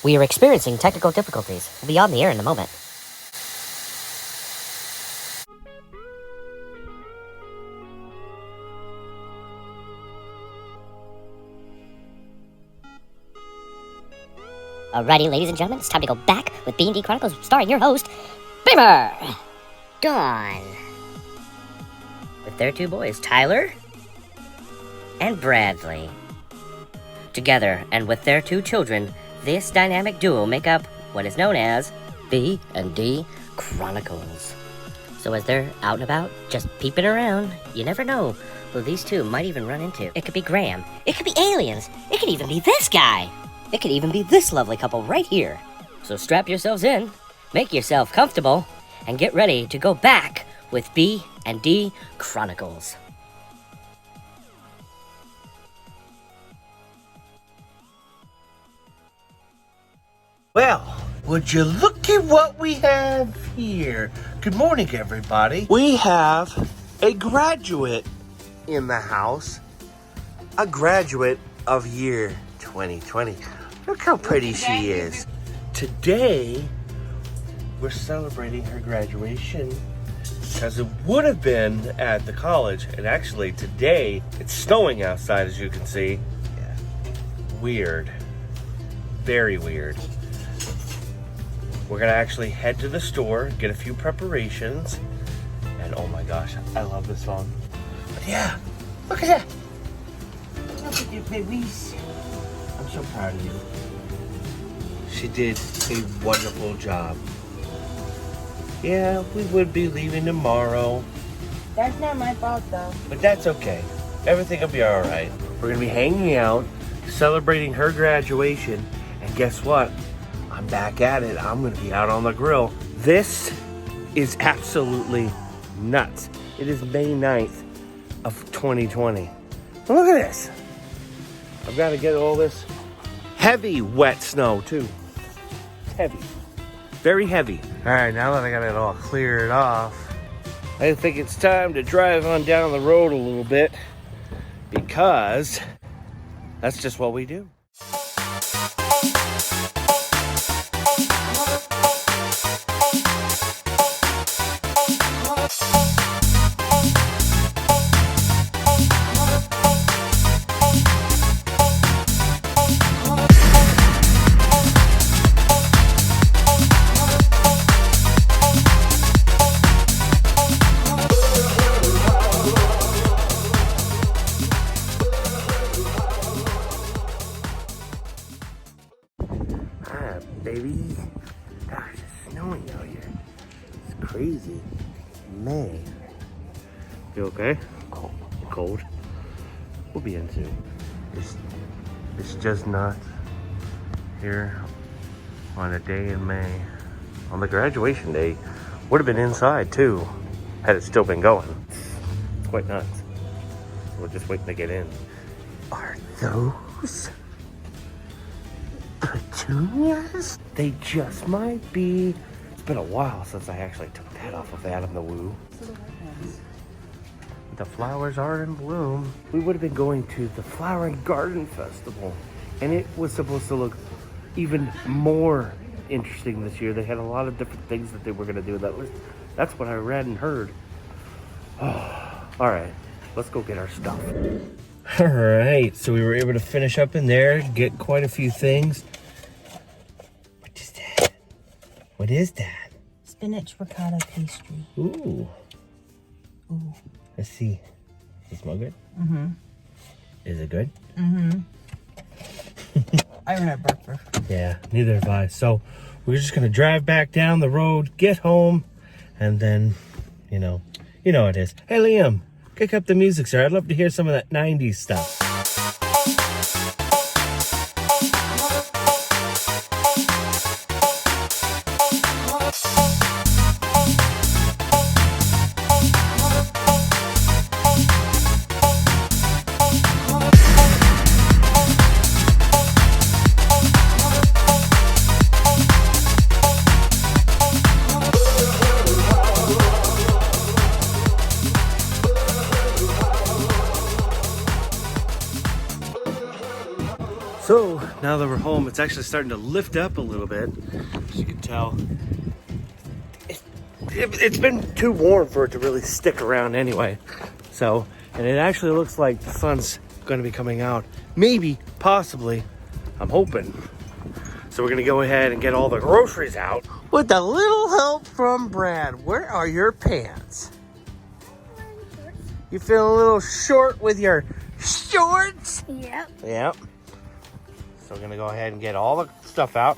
We are experiencing technical difficulties. We'll be on the air in a moment. Alrighty, ladies and gentlemen, it's time to go back with B&D Chronicles, starring your host, Beamer, Dawn, with their two boys, Tyler and Bradley. Together, and with their two children, this dynamic duo make up what is known as B&D Chronicles. So as they're out and about, just peeping around, you never know who these two might even run into. It could be Graham, it could be aliens, it could even be this guy. It could even be this lovely couple right here. So strap yourselves in, make yourself comfortable, and get ready to go back with B&D Chronicles. Well, would you look at what we have here? Good morning, everybody. We have a graduate in the house. A graduate of year 2020. Look how pretty she is. Today, we're celebrating her graduation because it would have been at the college. And actually, today, it's snowing outside, as you can see. Yeah. Weird. Very weird. We're gonna actually head to the store, get a few preparations, and oh my gosh, I love this song. But yeah, look at that. Look at you, babies. I'm so proud of you. She did a wonderful job. Yeah, we would be leaving tomorrow. That's not my fault, though. But that's okay. Everything will be all right. We're gonna be hanging out, celebrating her graduation, and guess what? I'm back at it. I'm gonna be out on the grill. This is absolutely nuts. It is May 9th of 2020. But look at this. I've got to get all this heavy wet snow too. Heavy, very heavy. All right, now that I got it all cleared off, I think it's time to drive on down the road a little bit because that's just what we do. Baby, gosh, it's snowing out here. It's crazy. May. You okay? Cold. Cold. We'll be in soon. It's just not here on a day in May. On the graduation day, would have been inside too, had it still been going. It's quite nuts. We're just waiting to get in. Are those petunias? They just might be. It's been a while since I actually took that off of Adam the Woo. The flowers are in bloom. We would have been going to the Flower and Garden Festival, and it was supposed to look even more interesting this year. They had a lot of different things that they were going to do. That's what I read and heard. Oh, all right, let's go get our stuff. All right, so we were able to finish up in there, get quite a few things. What is that? What is that? Spinach ricotta pastry. Ooh. Ooh. Let's see. Does it smell good? Mm-hmm. Is it good? Mm-hmm. I haven't had breakfast. Yeah, neither have I. So we're just gonna drive back down the road, get home, and then, you know how it is. Hey, Liam, kick up the music, sir. I'd love to hear some of that 90s stuff. So now that we're home, it's actually starting to lift up a little bit. As you can tell, it's been too warm for it to really stick around anyway. So, and it actually looks like the sun's going to be coming out. Maybe, possibly, I'm hoping. So we're going to go ahead and get all the groceries out. With a little help from Brad. Where are your pants? You feel a little short with your shorts? Yep. Yep. So we're gonna go ahead and get all the stuff out.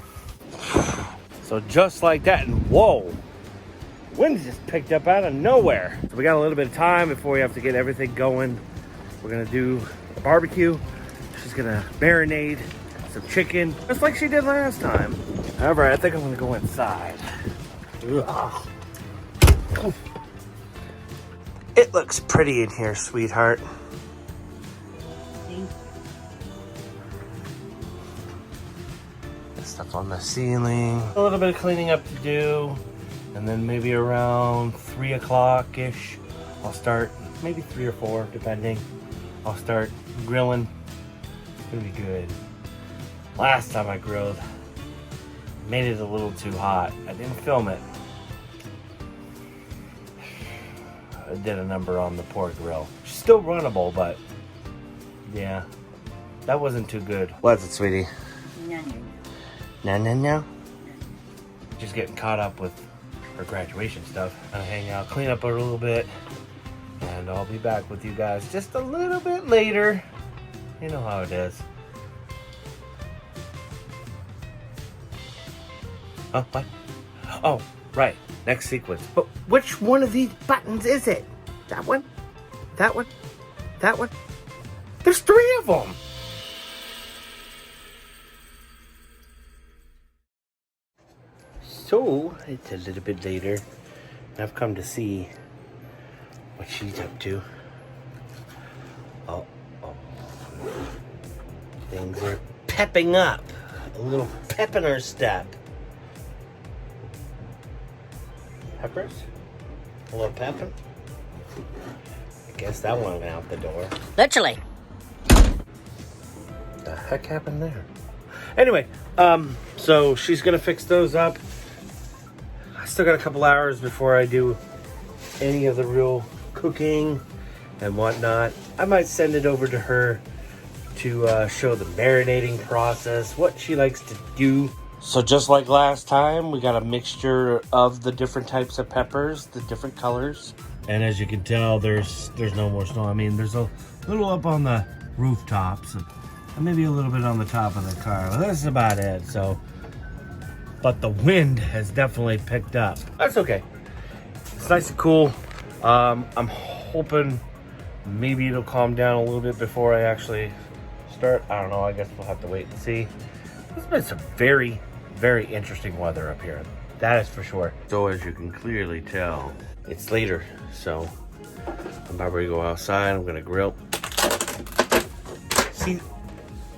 So just like that, and whoa, wind just picked up out of nowhere. So we got a little bit of time before we have to get everything going. We're gonna do a barbecue. She's gonna marinate some chicken, just like she did last time. However, I think I'm gonna go inside. Ugh. It looks pretty in here, sweetheart. Stuff on the ceiling. A little bit of cleaning up to do. And then maybe around 3 o'clock-ish, I'll start, maybe 3 or 4, depending. I'll start grilling. It's gonna be good. Last time I grilled, made it a little too hot. I didn't film it. I did a number on the pork grill. Still runnable, but yeah, that wasn't too good. What's it, sweetie? No. Just getting caught up with her graduation stuff. Gonna hang out, clean up a little bit, and I'll be back with you guys just a little bit later. You know how it is. Oh, what? Oh, right. Next sequence. But which one of these buttons is it? That one? That one? That one? There's 3 of them! So, it's a little bit later, and I've come to see what she's up to. Oh. Things are pepping up. A little pep in her step. Peppers? A little peppin'? I guess that one went out the door. Literally. The heck happened there? Anyway, so she's gonna fix those up. I still got a couple hours before I do any of the real cooking and whatnot. I might send it over to her to show the marinating process, what she likes to do. So just like last time, we got a mixture of the different types of peppers, the different colors. And as you can tell, there's no more snow. I mean, there's a little up on the rooftops and maybe a little bit on the top of the car. Well, that's about it. So, but the wind has definitely picked up. That's okay. It's nice and cool. I'm hoping maybe it'll calm down a little bit before I actually start. I don't know. I guess we'll have to wait and see. It's been some very, very interesting weather up here. That is for sure. So as you can clearly tell, it's later. So I'm about to go outside. I'm gonna grill. See,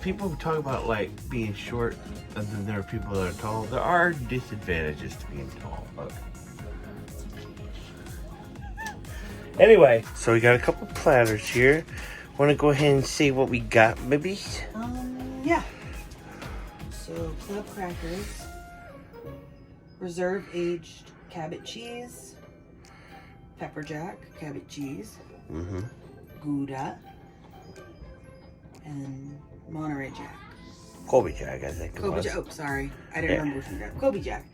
people talk about like being short, and then there are people that are tall. There are disadvantages to being tall, but anyway. So we got a couple platters here. Want to go ahead and see what we got, maybe? Yeah. So club crackers, reserve aged Cabot cheese, pepper jack, Cabot cheese, Gouda, and Monterey Jack. Colby Jack, I think. Kobe Jack. Oh, sorry. I didn't remember which one got. Kobe Jack.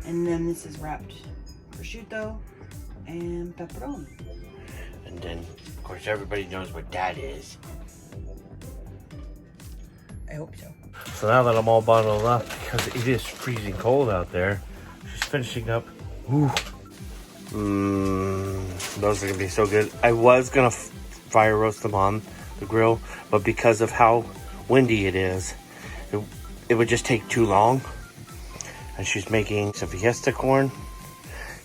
And then this is wrapped prosciutto and pepperoni. And then, of course, everybody knows what that is. I hope so. So now that I'm all bottled up, because it is freezing cold out there, she's finishing up. Ooh. Those are gonna be so good. I was gonna fire roast them on the grill, but because of how windy it is, it would just take too long. And she's making some fiesta corn.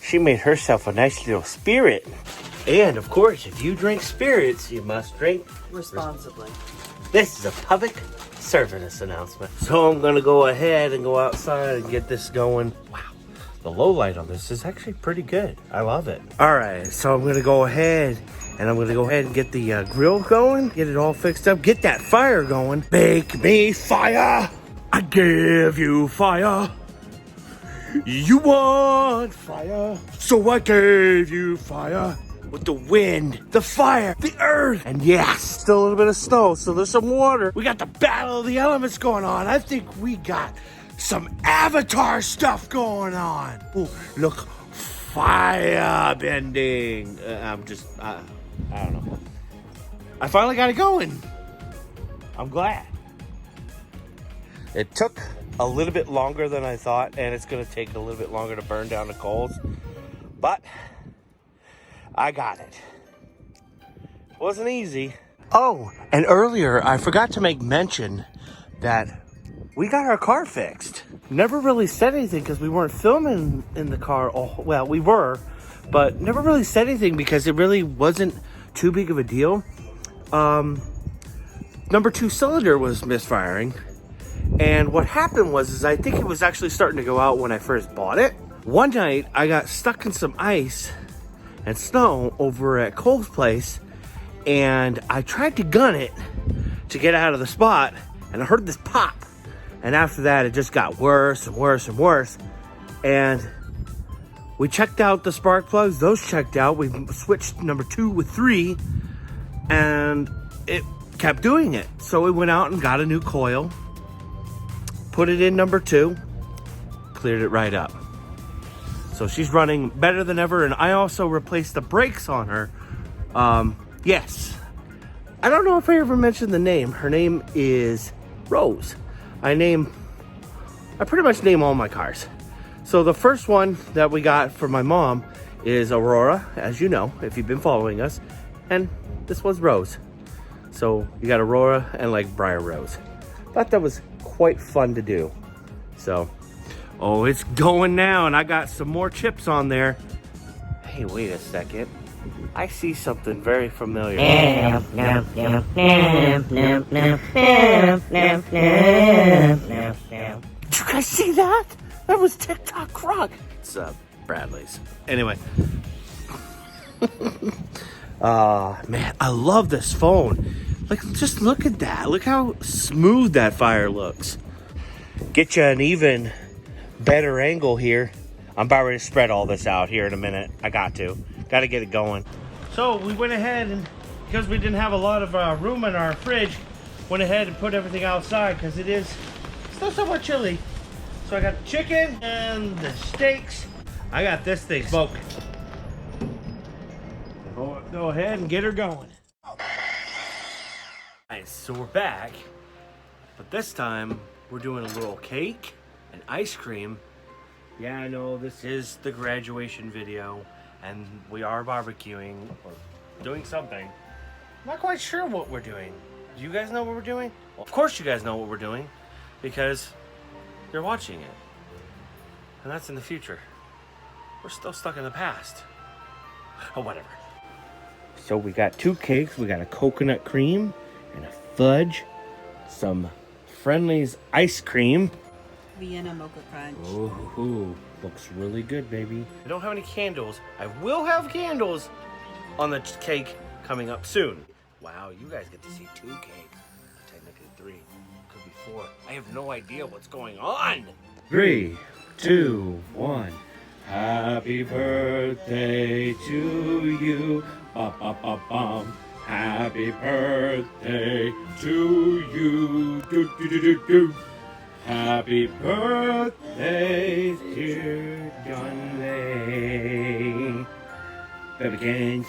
She made herself a nice little spirit. And of course, if you drink spirits, you must drink Responsibly. This is a public service announcement. So I'm gonna go ahead and go outside and get this going. Wow, the low light on this is actually pretty good. I love it. All right, so I'm gonna go ahead And I'm gonna go ahead and get the grill going, get it all fixed up, get that fire going. Bake me fire, I give you fire. You want fire, so I gave you fire. With the wind, the fire, the earth, and yes, still a little bit of snow, so there's some water. We got the battle of the elements going on. I think we got some Avatar stuff going on. Ooh, look, fire bending. I don't know. I finally got it going. I'm glad. It took a little bit longer than I thought, and it's gonna take a little bit longer to burn down the coals, but I got it. Wasn't easy. Oh, and earlier I forgot to make mention that we got our car fixed. Never really said anything because we weren't filming in the car. Oh, well, we were, but never really said anything because it really wasn't too big of a deal. Number 2 cylinder was misfiring. And what happened was I think it was actually starting to go out when I first bought it. One night I got stuck in some ice and snow over at Cole's place, and I tried to gun it to get out of the spot, and I heard this pop, and after that it just got worse and worse and worse. And we checked out the spark plugs, those checked out. We switched number 2 with 3, and it kept doing it. So we went out and got a new coil, put it in number 2, cleared it right up. So she's running better than ever, and I also replaced the brakes on her. Yes. I don't know if I ever mentioned the name. Her name is Rose. I pretty much name all my cars. So the first one that we got for my mom is Aurora, as you know, if you've been following us. And this was Rose. So you got Aurora and like Briar Rose. Thought that was quite fun to do. So, oh, it's going now, and I got some more chips on there. Hey, wait a second. I see something very familiar. Did you guys see that? That was TikTok Rock. It's Bradley's. Anyway. Man, I love this phone. Like, just look at that. Look how smooth that fire looks. Get you an even better angle here. I'm about ready to spread all this out here in a minute. I got to get it going. So we went ahead, and because we didn't have a lot of room in our fridge, went ahead and put everything outside because it is still somewhat chilly. So I got the chicken and the steaks. I got this thing smoking. Go ahead and get her going. Nice, so we're back, but this time we're doing a little cake and ice cream. Yeah, I know this is the graduation video, and we are barbecuing or doing something. I'm not quite sure what we're doing. Do you guys know what we're doing? Well, of course you guys know what we're doing, because you're watching it, and that's in the future. We're still stuck in the past. Oh, whatever. So we got 2 cakes. We got a coconut cream and a fudge, some Friendly's ice cream. Vienna Mocha Crunch. Ooh, looks really good, baby. I don't have any candles. I will have candles on the cake coming up soon. Wow, you guys get to see 2 cakes. Technically 3, could be 4. I have no idea what's going on. 3, 2, 1. Happy birthday to you. Ba-ba-ba-bum. Happy birthday to you. Do, do, do, do, do. Happy birthday, dear Johnny. Baby Kings.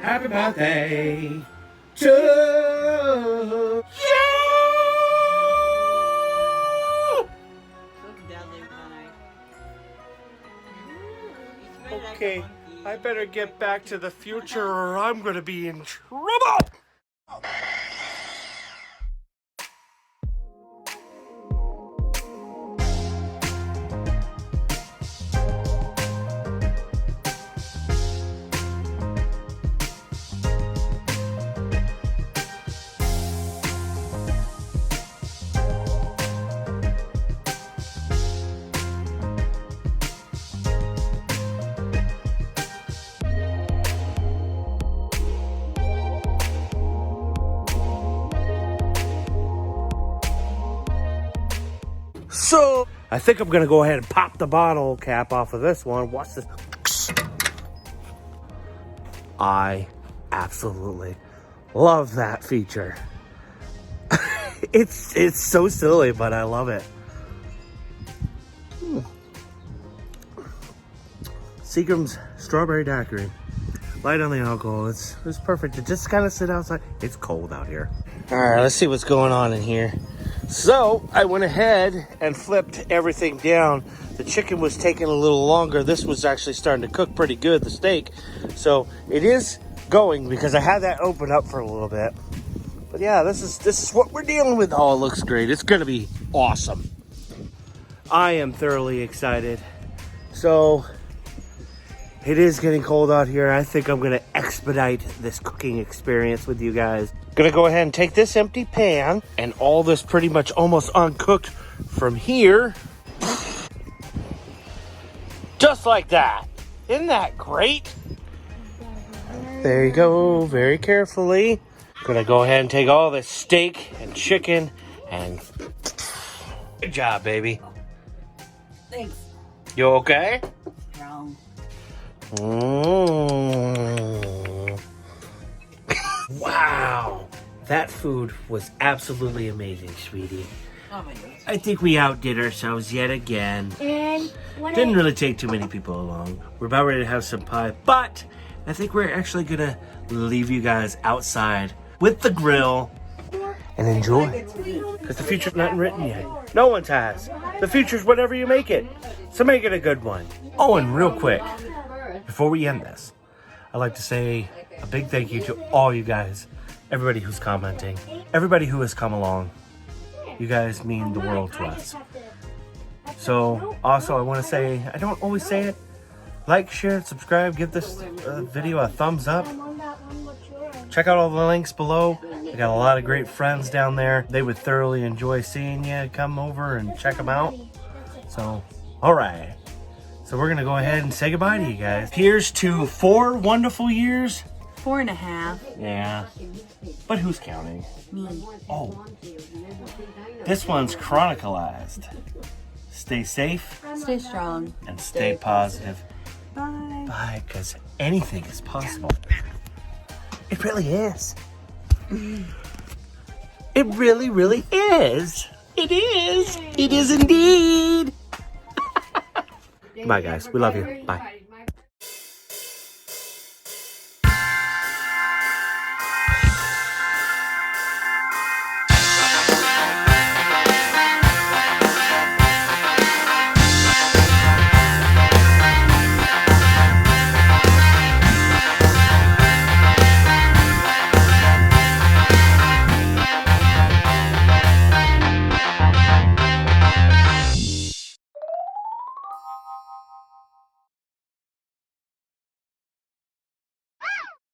Happy birthday to you. Okay, I better get back to the future or I'm gonna be in trouble. So I think I'm gonna go ahead and pop the bottle cap off of this one. Watch this. I absolutely love that feature. It's so silly, but I love it. Seagram's strawberry daiquiri. Light on the alcohol. It's perfect to just kind of sit outside. It's cold out here. All right, let's see what's going on in here. So I went ahead and flipped everything down. The chicken was taking a little longer. This was actually starting to cook pretty good, the steak. So it is going because I had that open up for a little bit. But yeah, this is what we're dealing with. Oh, it looks great. It's gonna be awesome. I am thoroughly excited. So it is getting cold out here. I think I'm gonna expedite this cooking experience with you guys. Gonna go ahead and take this empty pan and all this pretty much almost uncooked from here. Just like that. Isn't that great? There you go, very carefully. Gonna go ahead and take all this steak and chicken and good job, baby. Thanks. You okay? Wrong. Wow. That food was absolutely amazing, sweetie. Oh my goodness. I think we outdid ourselves yet again. And Didn't really take too many people along. We're about ready to have some pie, but I think we're actually gonna leave you guys outside with the grill and enjoy. Because the future's not written yet. No one's has. The future's whatever you make it. So make it a good one. Oh, and real quick, before we end this, I'd like to say a big thank you to all you guys. Everybody who's commenting. Everybody who has come along. You guys mean the world to us. So, also I want to say, I don't always say it, like, share, subscribe, give this video a thumbs up. Check out all the links below. I got a lot of great friends down there. They would thoroughly enjoy seeing you. Come over and check them out. So, alright. So we're going to go ahead and say goodbye to you guys. Here's to 4 wonderful years. 4.5. Yeah. But who's counting? Me. Oh. This one's chronicalized. Stay safe Stay strong. and stay positive. Bye. Bye, because anything is possible. It really is. It really, really is. It is. It is indeed. Bye, guys. We love you. Bye.